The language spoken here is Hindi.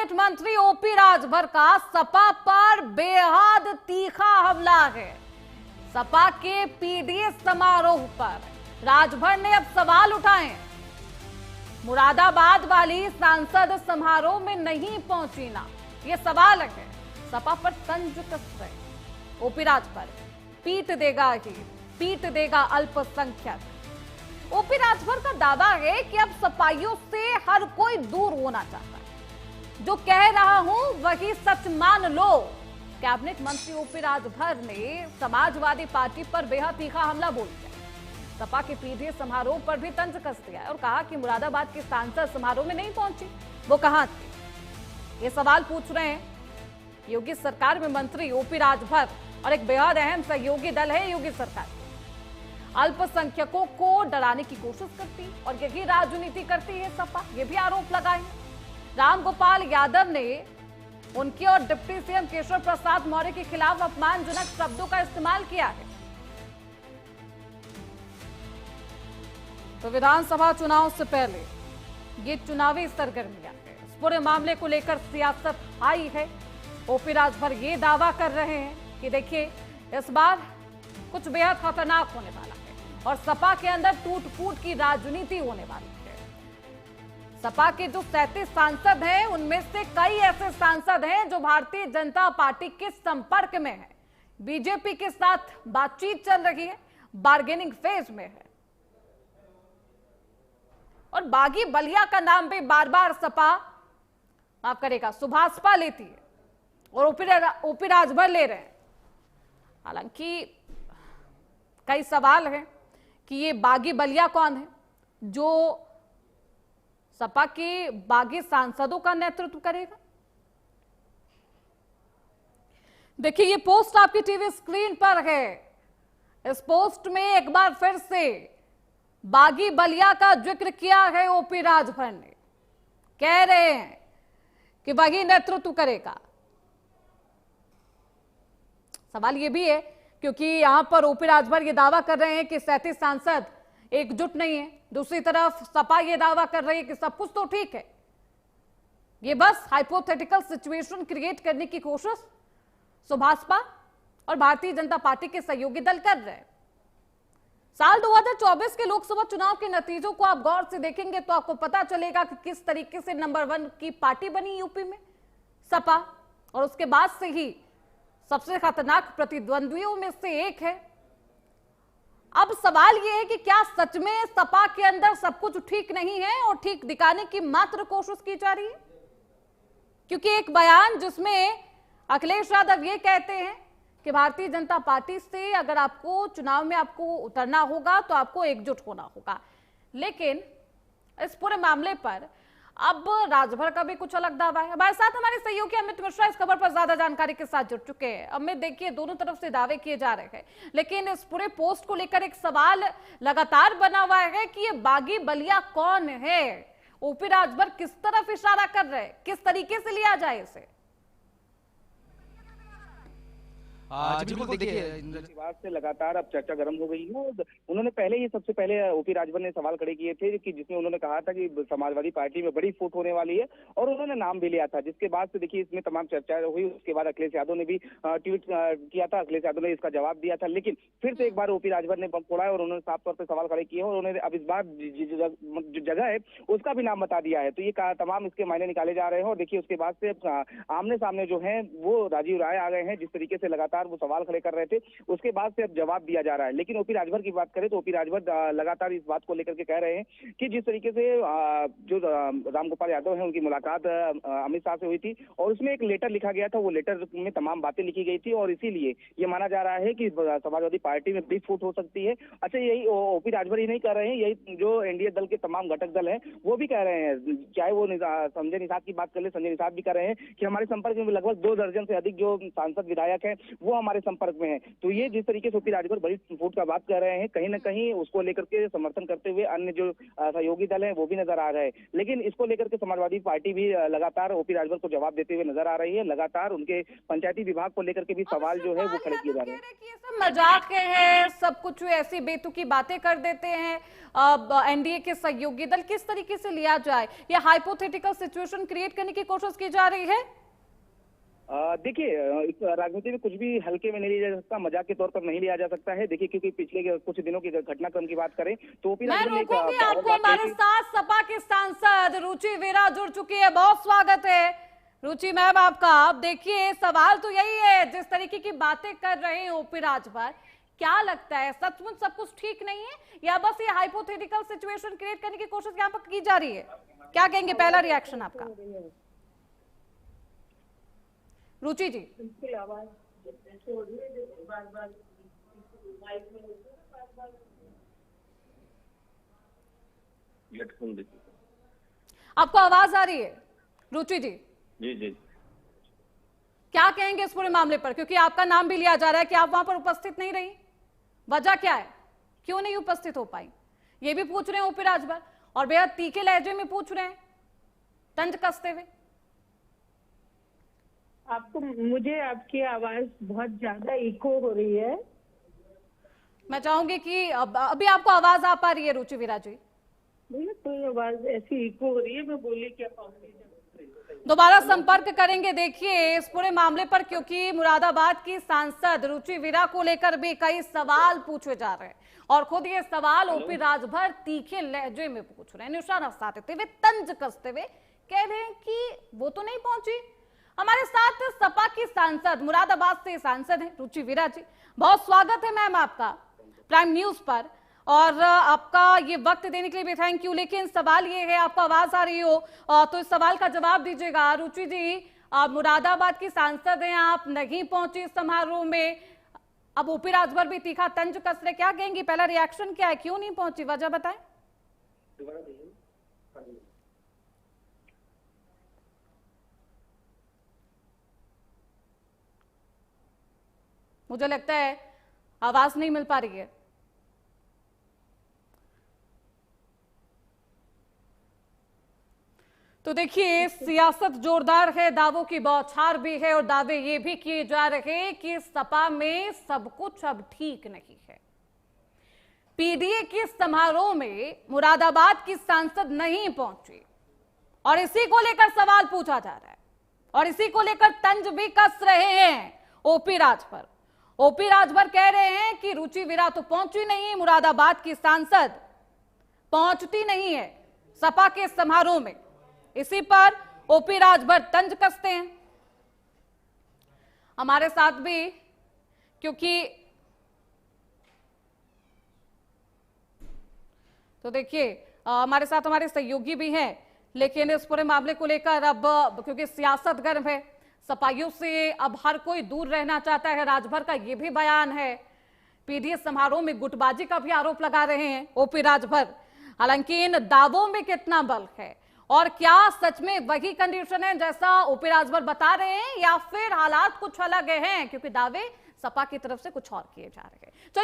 कैबिनेट मंत्री ओपी राजभर का सपा पर बेहद तीखा हमला है। सपा के पीडीएस समारोह पर राजभर ने अब सवाल उठाए। मुरादाबाद वाली सांसद समारोह में नहीं पहुंची ना, ये सवाल है। सपा पर तंज कस रहे ओपी राजभर, पीट देगा ही पीट देगा अल्पसंख्यक। ओपी राजभर का दावा है कि अब सपाइयों से हर कोई दूर होना चाहता है। जो कह रहा हूं वही सच मान लो। कैबिनेट मंत्री ओपी राजभर ने समाजवादी पार्टी पर बेहद तीखा हमला बोल दिया। सपा के पीडीएस समारोह पर भी तंज कस दिया और कहा कि मुरादाबाद की सांसद समारोह में नहीं पहुंची, वो कहां थी। ये सवाल पूछ रहे हैं योगी सरकार में मंत्री ओपी राजभर और एक बेहद अहम सहयोगी दल है योगी सरकार। अल्पसंख्यकों को डराने की कोशिश करती और यही राजनीति करती है सपा, ये भी आरोप लगाए। रामगोपाल यादव ने उनके और डिप्टी सीएम केशव प्रसाद मौर्य के खिलाफ अपमानजनक शब्दों का इस्तेमाल किया है। तो विधानसभा चुनाव से पहले ये चुनावी सरगर्मियां है। इस पूरे मामले को लेकर सियासत हाई है। ओपी राजभर ये दावा कर रहे हैं कि देखिए इस बार कुछ बेहद खतरनाक होने वाला है और सपा के अंदर टूट फूट की राजनीति होने वाली है। सपा के जो 37 सांसद हैं उनमें से कई ऐसे सांसद हैं जो भारतीय जनता पार्टी के संपर्क में हैं। बीजेपी के साथ बातचीत चल रही है, बार्गेनिंग फेज में है। और बागी बलिया का नाम भी बार बार सपा माफ करेगा सुभाषपा लेती है और ओपी राजभर ले रहे हैं। हालांकि कई सवाल हैं कि ये बागी बलिया कौन है जो सपा के बागी सांसदों का नेतृत्व करेगा। देखिए ये पोस्ट आपकी टीवी स्क्रीन पर है। इस पोस्ट में एक बार फिर से बागी बलिया का जिक्र किया है ओपी राजभर ने। कह रहे हैं कि वही नेतृत्व करेगा। सवाल यह भी है क्योंकि यहां पर ओपी राजभर ये दावा कर रहे हैं कि 37 सांसद एकजुट नहीं है, दूसरी तरफ सपा ये दावा कर रही है कि सब कुछ तो ठीक है। ये बस हाइपोथेटिकल सिचुएशन क्रिएट करने की कोशिश सुभाषपा और भारतीय जनता पार्टी के सहयोगी दल कर रहे हैं। साल 2024 के लोकसभा चुनाव के नतीजों को आप गौर से देखेंगे तो आपको पता चलेगा कि किस तरीके से नंबर 1 की पार्टी बनी यूपी में सपा, और उसके बाद से ही सबसे खतरनाक प्रतिद्वंद्वियों में से एक है। अब सवाल यह है कि क्या सच में सपा के अंदर सब कुछ ठीक नहीं है और ठीक दिखाने की मात्र कोशिश की जा रही है। क्योंकि एक बयान जिसमें अखिलेश यादव ये कहते हैं कि भारतीय जनता पार्टी से अगर आपको चुनाव में आपको उतरना होगा तो आपको एकजुट होना होगा, लेकिन इस पूरे मामले पर अब राजभर का भी कुछ अलग दावा है। हमारे साथ हमारे सहयोगी अमित मिश्रा इस खबर पर ज्यादा जानकारी के साथ जुड़ चुके हैं। अमित, देखिए दोनों तरफ से दावे किए जा रहे हैं, लेकिन इस पूरे पोस्ट को लेकर एक सवाल लगातार बना हुआ है कि ये बागी बलिया कौन है। ओपी राजभर किस तरफ इशारा कर रहे हैं, किस तरीके से लिया जाए इसे। जी बिल्कुल, देखिए बात से लगातार अब चर्चा गर्म हो गई है। उन्होंने पहले ही सबसे पहले ओपी राजभर ने सवाल खड़े किए थे कि जिसमें उन्होंने कहा था कि समाजवादी पार्टी में बड़ी फूट होने वाली है और उन्होंने नाम भी लिया था, जिसके बाद से देखिए इसमें तमाम चर्चा हुई। उसके बाद अखिलेश यादव ने भी ट्वीट किया था, अखिलेश यादव ने इसका जवाब दिया था, लेकिन फिर से एक बार ओपी राजभर ने बम फोड़ा है और उन्होंने साफ तौर पर सवाल खड़े किए और उन्होंने अब इस बार जो जगह है उसका भी नाम बता दिया है। तो ये तमाम इसके मायने निकाले जा रहे हैं। और देखिए उसके बाद से आमने सामने जो है वो राजीव राय आ गए हैं। जिस तरीके से लगातार वो सवाल खड़े कर रहे थे उसके बाद से अब जवाब दिया जा रहा है। लेकिन ओपी राजभर की बात करें तो ओपी राजभर लगातार इस बात को लेकर के कह रहे हैं कि जिस तरीके से जो रामगोपाल यादव हैं उनकी मुलाकात अमित शाह से हुई थी और उसमें एक लेटर लिखा गया था, वो लेटर में तमाम बातें लिखी गई थी और इसीलिए ये माना जा रहा है कि समाजवादी पार्टी में बड़ी फूट हो सकती है। अच्छा, यही ओपी राजभर ही नहीं कर रहे हैं, यही जो एनडीए दल के तमाम घटक दल हैं वो भी कह रहे हैं। चाहे वो संजय निषाद की बात कर ले, संजय निषाद भी कह रहे हैं कि हमारे संपर्क में लगभग 2 दर्जन से अधिक जो सांसद विधायक हैं वो हमारे संपर्क में है। तो ये जिस तरीके से ओपी राजभर बड़ी फूट का बात कर रहे हैं, कहीं ना कहीं उसको लेकर के समर्थन करते हुए अन्य जो सहयोगी दल है वो भी नजर आ रहे हैं। लेकिन इसको लेकर के समाजवादी पार्टी भी लगातार ओपी राजभर को जवाब देते हुए नजर आ रही है। लगातार उनके पंचायती विभाग को लेकर के भी सवाल जो है वो खड़े किए जा रहे हैं कि ये सब मजाक है, सब कुछ ऐसी बेतुकी बातें कर देते हैं। अब एनडीए के सहयोगी दल किस तरीके से लिया जाए, या हाइपोथेटिकल सिचुएशन क्रिएट करने की कोशिश की जा रही है? देखिए, इस राजनीति में कुछ भी हल्के में नहीं लिया जा सकता, मजाक के तौर पर नहीं लिया जा सकता है। देखिए, क्योंकि पिछले कुछ दिनों की घटनाक्रम की बात करें तो ओपी मैं राजभर ने रोकूंगी आपको। हमारे साथ सपा के सांसद रुचि वीरा जुड़ चुकी है, बहुत स्वागत है रुचि मैम आपका। अब देखिए, सवाल तो यही है, जिस तरीके की बातें कर रहे हैं ओपी राजभर, क्या लगता है सचमुच सब कुछ ठीक नहीं है, या बस ये हाइपोथेटिकल सिचुएशन क्रिएट करने की कोशिश यहाँ पर की जा रही है? क्या कहेंगे, पहला रिएक्शन आपका? रुचि जी, आपको आवाज आ रही है रुचि जी? जी जी, क्या कहेंगे इस पूरे मामले पर, क्योंकि आपका नाम भी लिया जा रहा है कि आप वहां पर उपस्थित नहीं रही, वजह क्या है, क्यों नहीं उपस्थित हो पाई, ये भी पूछ रहे हैं ओपी राजभर, और बेहद तीखे लहजे में पूछ रहे हैं, तंज कसते हुए। मुझे आपकी आवाज बहुत ज्यादा इको हो रही है। मैं चाहूंगी कि अभी आपको आवाज आ पा रही है रुचि वीरा जी? कोई आवाज ऐसी इको हो रही है, मैं बोली क्या पाऊंगी। दोबारा संपर्क करेंगे देखिए इस पूरे मामले पर, क्योंकि मुरादाबाद की सांसद रुचि वीरा को लेकर भी कई सवाल पूछे जा रहे हैं, और खुद ये सवाल ओपी राजभर तीखे लहजे में पूछ रहे हैं, निशाना साधते हुए, तंज कसते हुए कह रहे हैं कि वो तो नहीं पहुंची। हमारे साथ सपा की सांसद, मुरादाबाद से सांसद हैं रुचि वीरा जी, बहुत स्वागत है मैम आपका प्राइम न्यूज पर, और आपका ये वक्त देने के लिए भी थैंक यू। लेकिन सवाल ये है, आपको आवाज आ रही हो तो इस सवाल का जवाब दीजिएगा। रुचि जी, आप मुरादाबाद की सांसद हैं, आप नहीं पहुंची समारोह में, अब ओपी राजभर भी तीखा तंज कस रहे, क्या कहेंगी, पहला रिएक्शन क्या है, क्यों नहीं पहुंची, वजह बताएं? मुझे लगता है आवाज नहीं मिल पा रही है। तो देखिए, सियासत जोरदार है, दावों की बौछार भी है, और दावे ये भी किए जा रहे हैं कि सपा में सब कुछ अब ठीक नहीं है। पीडीए के समारोह में मुरादाबाद की सांसद नहीं पहुंची, और इसी को लेकर सवाल पूछा जा रहा है, और इसी को लेकर तंज भी कस रहे हैं ओपी राजभर। ओपी राजभर कह रहे हैं कि रुचि वीरा तो पहुंची नहीं, मुरादाबाद की सांसद पहुंचती नहीं है सपा के समारोह में, इसी पर ओपी राजभर तंज कसते हैं। हमारे साथ भी, क्योंकि तो देखिए हमारे साथ हमारे सहयोगी भी हैं, लेकिन इस पूरे मामले को लेकर अब क्योंकि सियासत गर्म है, सपाइयों से अब हर कोई दूर रहना चाहता है, राजभर का यह भी बयान है। पीडीए समारोह में गुटबाजी का भी आरोप लगा रहे हैं ओपी राजभर। हालांकि इन दावों में कितना बल है, और क्या सच में वही कंडीशन है जैसा ओपी राजभर बता रहे हैं, या फिर हालात कुछ अलग हैं, क्योंकि दावे सपा की तरफ से कुछ और किए जा रहे हैं।